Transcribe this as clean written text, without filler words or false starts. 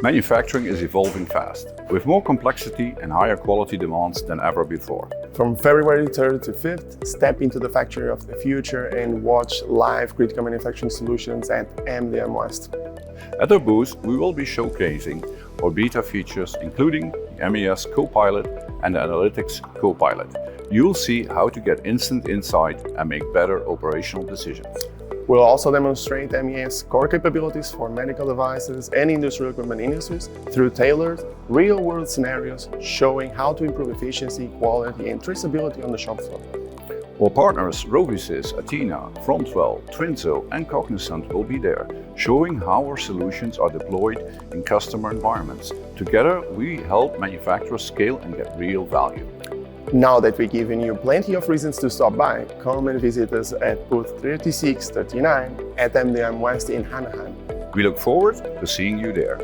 Manufacturing is evolving fast, with more complexity and higher quality demands than ever before. From February 3rd to 5th, step into the factory of the future and watch live critical manufacturing solutions at MDM West. At our booth, we will be showcasing our beta features, including the MES Copilot and the Analytics Copilot. You'll see how to get instant insight and make better operational decisions. We'll also demonstrate MES core capabilities for medical devices and industrial equipment industries through tailored, real-world scenarios showing how to improve efficiency, quality, and traceability on the shop floor. Our partners Rovisys, Athena, Frontwell, Twinzo, and Cognizant will be there, showing how our solutions are deployed in customer environments. Together, we help manufacturers scale and get real value. Now that we've given you plenty of reasons to stop by, come and visit us at booth 3639 at MDM West in Anaheim. We look forward to seeing you there.